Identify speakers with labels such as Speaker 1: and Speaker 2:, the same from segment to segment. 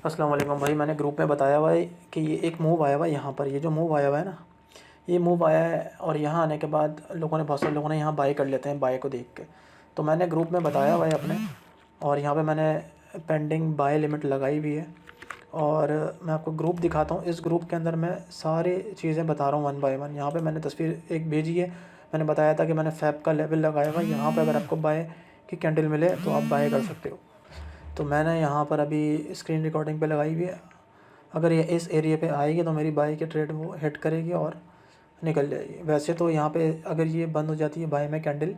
Speaker 1: अस्सलाम वालेकुम भाई। मैंने ग्रुप में बताया हुआ है कि ये एक मूव आया हुआ है यहाँ पर। ये जो मूव आया हुआ है ना, ये मूव आया है और यहाँ आने के बाद बहुत सारे लोगों ने यहाँ बाय कर लेते हैं बाय को देख के। तो मैंने ग्रुप में बताया हुआ है अपने, और यहाँ पे मैंने पेंडिंग बाय लिमिट लगाई भी है। और मैं आपको ग्रुप दिखाता हूँ। इस ग्रुप के अंदर मैं सारी चीज़ें बता रहा हूँ वन बाय वन। यहाँ पे मैंने तस्वीर एक भेजी है। मैंने बताया था कि मैंने फैब का लेवल लगाया हुआ है। यहाँ पे अगर आपको बाय की कैंडल मिले तो आप बाय कर सकते हो। तो मैंने यहाँ पर अभी स्क्रीन रिकॉर्डिंग पे लगाई हुई है। अगर ये इस एरिया पे आएगी तो मेरी बाय की ट्रेड वो हिट करेगी और निकल जाएगी। वैसे तो यहाँ पे अगर ये बंद हो जाती है बाय में कैंडल,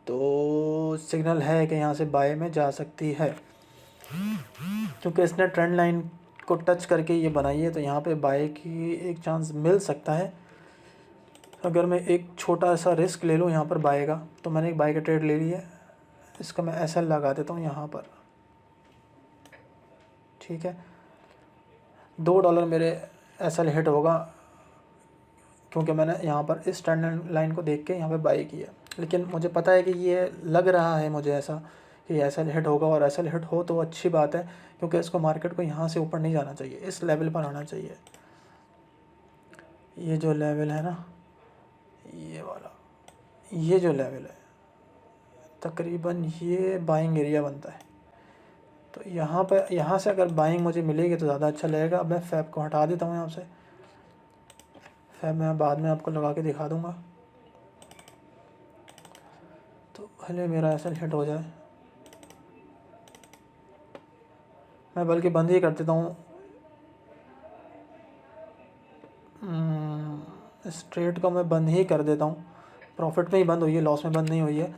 Speaker 1: तो सिग्नल है कि यहाँ से बाय में जा सकती है, क्योंकि इसने ट्रेंड लाइन को टच करके ये बनाई है। तो यहाँ पे बाय की एक चांस मिल सकता है। अगर मैं एक छोटा सा रिस्क ले लूँ यहाँ पर बाय का, तो मैंने एक बाय का ट्रेड ले लिया है। इसका मैं एसएल लगा देता हूँ यहाँ पर, ठीक है। $2 मेरे एसएल हिट होगा, क्योंकि मैंने यहाँ पर इस ट्रेंड लाइन को देख के यहाँ पे बाई किया। लेकिन मुझे पता है कि ये लग रहा है मुझे ऐसा कि एसएल हिट होगा, और एसएल हिट हो तो अच्छी बात है, क्योंकि इसको मार्केट को यहाँ से ऊपर नहीं जाना चाहिए, इस लेवल पर आना चाहिए। ये जो लेवल है ना, ये वाला, ये जो लेवल है तकरीबन ये बाइंग एरिया बनता है। तो यहाँ पर यहाँ से अगर बाइंग मुझे मिलेगी तो ज़्यादा अच्छा लगेगा। अब मैं फैब को हटा देता हूँ यहाँ से। फैब मैं बाद में आपको लगा के दिखा दूँगा। तो पहले मेरा एसएल हिट हो जाए। मैं बल्कि बंद ही कर देता हूँ। इस ट्रेड को मैं बंद ही कर देता हूँ। प्रॉफिट में ही बंद हुई है, लॉस में बंद नहीं हुई है।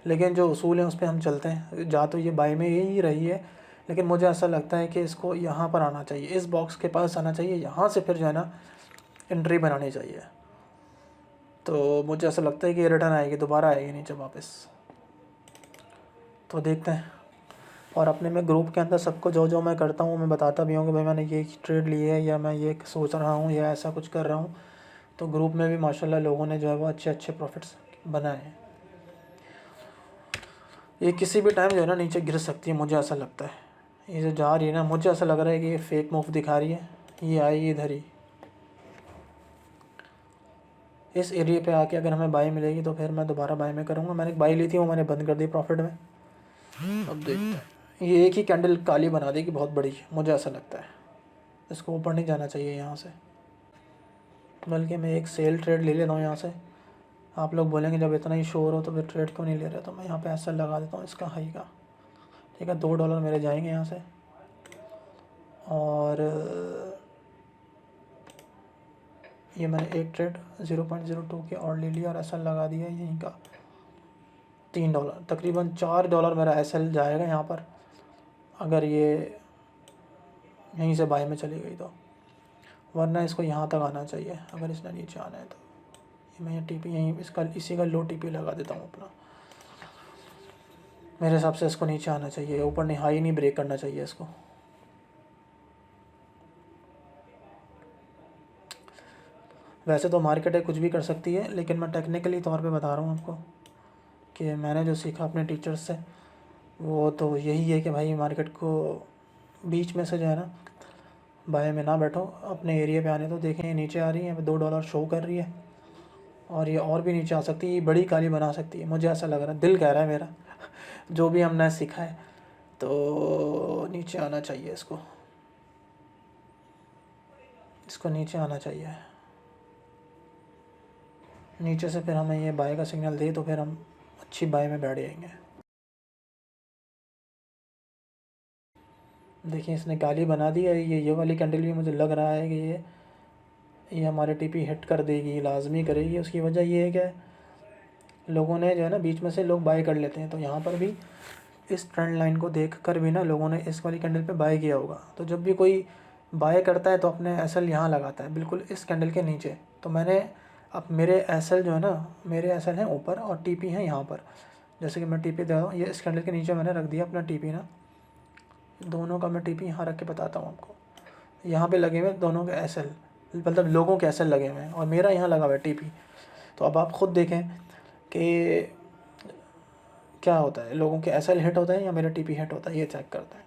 Speaker 1: लेकिन जो उसूल है उस पर हम चलते हैं। जा तो ये बाय में ही रही है, लेकिन मुझे ऐसा लगता है कि इसको यहाँ पर आना चाहिए, इस बॉक्स के पास आना चाहिए। यहाँ से फिर जो है ना एंट्री बनानी चाहिए। तो मुझे ऐसा लगता है कि ये रिटर्न आएगी, दोबारा आएगी नीचे वापस। तो देखते हैं। और अपने में ग्रुप के अंदर सबको जो जो मैं करता हूँ मैं बताता भी हूँ कि भाई मैंने ये ट्रेड ली है, या मैं ये सोच रहा हूँ, या ऐसा कुछ कर रहा हूँ। तो ग्रुप में भी माशाल्लाह लोगों ने जो है वो अच्छे अच्छे प्रॉफिट्स बनाए हैं। ये किसी भी टाइम जो है ना नीचे गिर सकती है, मुझे ऐसा लगता है। ये जो जा रही है ना, मुझे ऐसा लग रहा है कि ये फेक मूव दिखा रही है। ये आएगी इधर ही, इस एरिया पे आके अगर हमें बाई मिलेगी तो फिर मैं दोबारा बाई में करूँगा। मैंने एक बाई ली थी, वो मैंने बंद कर दी प्रॉफिट में। अब देखते हैं। ये एक ही कैंडल काली बना देगी बहुत बड़ी, मुझे ऐसा लगता है। इसको ऊपर नहीं जाना चाहिए यहाँ से, बल्कि मैं एक सेल ट्रेड ले लेता हूँ यहाँ से। आप लोग बोलेंगे जब इतना ही शोर हो तो फिर ट्रेड क्यों नहीं ले रहे, तो मैं यहाँ पे ऐसा लगा देता हूँ इसका हाई का, ठीक है। $2 मेरे जाएंगे यहाँ से। और ये मैंने एक ट्रेड 0.02 के और ले लिया और ऐसा लगा दिया यहीं का $3। तकरीबन $4 मेरा एसएल जाएगा यहाँ पर, अगर ये यहीं से बाय में चली गई तो। वरना इसको यहाँ तक आना चाहिए अगर इसने नीचे आना है तो। मैं ये टीपी यहीं इसका इसी का लो टीपी लगा देता हूँ अपना। मेरे हिसाब से इसको नीचे आना चाहिए, ऊपर नहीं, हाई नहीं ब्रेक करना चाहिए इसको। वैसे तो मार्केट है कुछ भी कर सकती है, लेकिन मैं टेक्निकली तौर पे बता रहा हूँ आपको कि मैंने जो सीखा अपने टीचर्स से वो तो यही है कि भाई मार्केट को बीच में से जो है ना बाय में ना बैठो, अपने एरिया पे आने तो। देखें ये नीचे आ रही है, $2 शो कर रही है, और ये और भी नीचे आ सकती है, ये बड़ी काली बना सकती है, मुझे ऐसा लग रहा है, दिल कह रहा है मेरा। जो भी हमने सीखा है, तो नीचे आना चाहिए इसको, इसको नीचे आना चाहिए। नीचे से फिर हमें ये बाय का सिग्नल दे तो फिर हम अच्छी बाय में बैठ जाएंगे। देखिए इसने काली बना दी है। ये वाली कैंडल भी मुझे लग रहा है कि ये हमारे टीपी हिट कर देगी, लाजमी करेगी। उसकी वजह ये है कि लोगों ने जो है ना बीच में से लोग बाय कर लेते हैं। तो यहाँ पर भी इस ट्रेंड लाइन को देखकर भी ना लोगों ने इस वाली कैंडल पे बाय किया होगा। तो जब भी कोई बाय करता है तो अपने एसएल यहाँ लगाता है, बिल्कुल इस कैंडल के नीचे। तो मैंने अब मेरे एसएल जो है ना, मेरे एसएल हैं ऊपर और टीपी हैं यहाँ पर। जैसे कि मैं टीपी दे रहा हूँ, ये इस कैंडल के नीचे मैंने रख दिया अपना टीपी ना। दोनों का मैं टीपी यहाँ रख के बताता हूँ आपको। यहाँ पे लगे हुए दोनों के एसएल, मतलब लोगों के एसएल लगे हुए हैं, और मेरा यहाँ लगा हुआ है टीपी। तो अब आप ख़ुद देखें कि क्या होता है, लोगों के एसएल हिट होता है या मेरा टीपी हिट होता है, ये चेक करता है।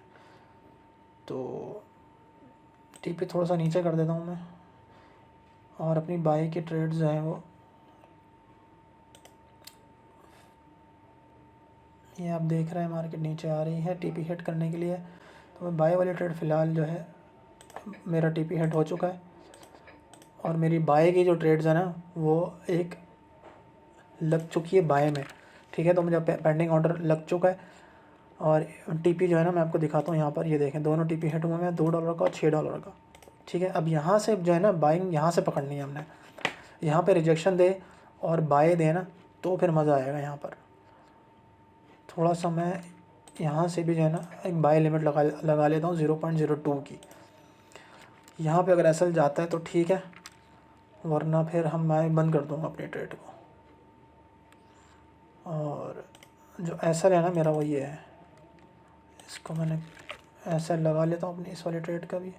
Speaker 1: तो टीपी थोड़ा सा नीचे कर देता हूँ मैं, और अपनी बाई की ट्रेड जो है वो ये आप देख रहे हैं मार्केट नीचे आ रही है टीपी हिट करने के लिए। तो मैं बाई वाली ट्रेड फ़िलहाल जो है मेरा टीपी हिट हो चुका है, और मेरी बाई की जो ट्रेड्स है ना वो एक लग चुकी है बाय में, ठीक है। तो मुझे पेंडिंग ऑर्डर लग चुका है, और टीपी जो है ना मैं आपको दिखाता हूँ यहाँ पर, ये देखें दोनों टीपी हिट हुए हैं, $2 का और $6 का, ठीक है। अब यहाँ से जो है ना बाइंग यहाँ से पकड़नी है हमने, यहाँ पे रिजेक्शन दे और बाय दे ना तो फिर मज़ा आएगा। यहाँ पर थोड़ा सा मैं यहाँ से भी जो है ना एक बाय लिमिट लगा लेता हूँ 0.02 की। यहाँ पे अगर एसएल जाता है तो ठीक है, वरना फिर मैं बंद कर दूँगा अपनी ट्रेड को। और जो एसएल है ना मेरा वो ये है, इसको मैंने एसएल लगा लेता हूँ अपनी इस वाली ट्रेड का भी,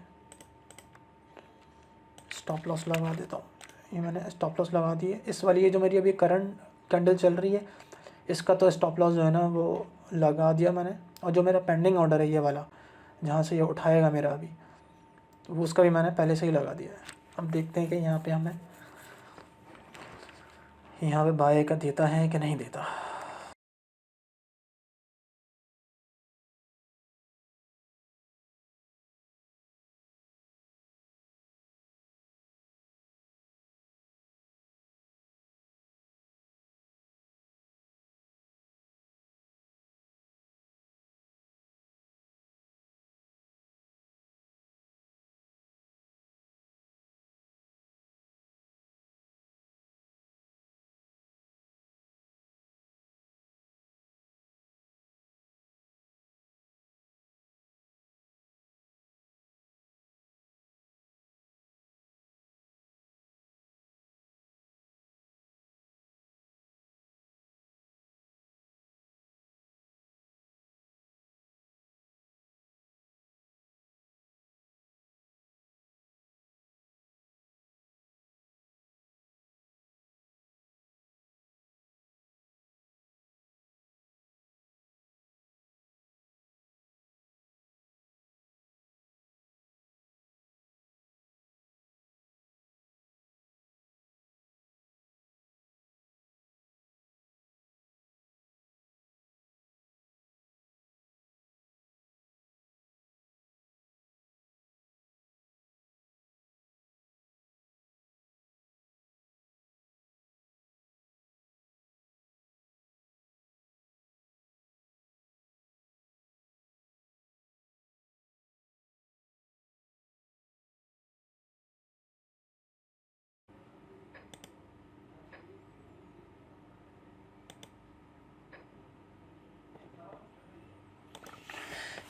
Speaker 1: स्टॉप लॉस लगा देता हूँ। ये मैंने स्टॉप लॉस लगा दी है इस वाली, ये जो मेरी अभी करंट कैंडल चल रही है इसका तो स्टॉप लॉस जो है ना वो लगा दिया मैंने। और जो मेरा पेंडिंग ऑर्डर है ये वाला, जहाँ से ये उठाएगा मेरा अभी, वो उसका भी मैंने पहले से ही लगा दिया है। अब देखते हैं कि यहाँ पे हमें यहाँ पे बाय का देता है कि नहीं देता।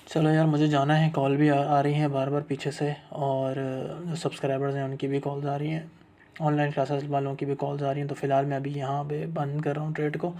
Speaker 1: चलो यार मुझे जाना है, कॉल भी आ रही हैं बार बार पीछे से, और जो सब्सक्राइबर्स हैं उनकी भी कॉल्स आ रही हैं, ऑनलाइन क्लासेस वालों की भी कॉल्स आ रही हैं। तो फ़िलहाल मैं अभी यहाँ पे बंद कर रहा हूँ ट्रेड को।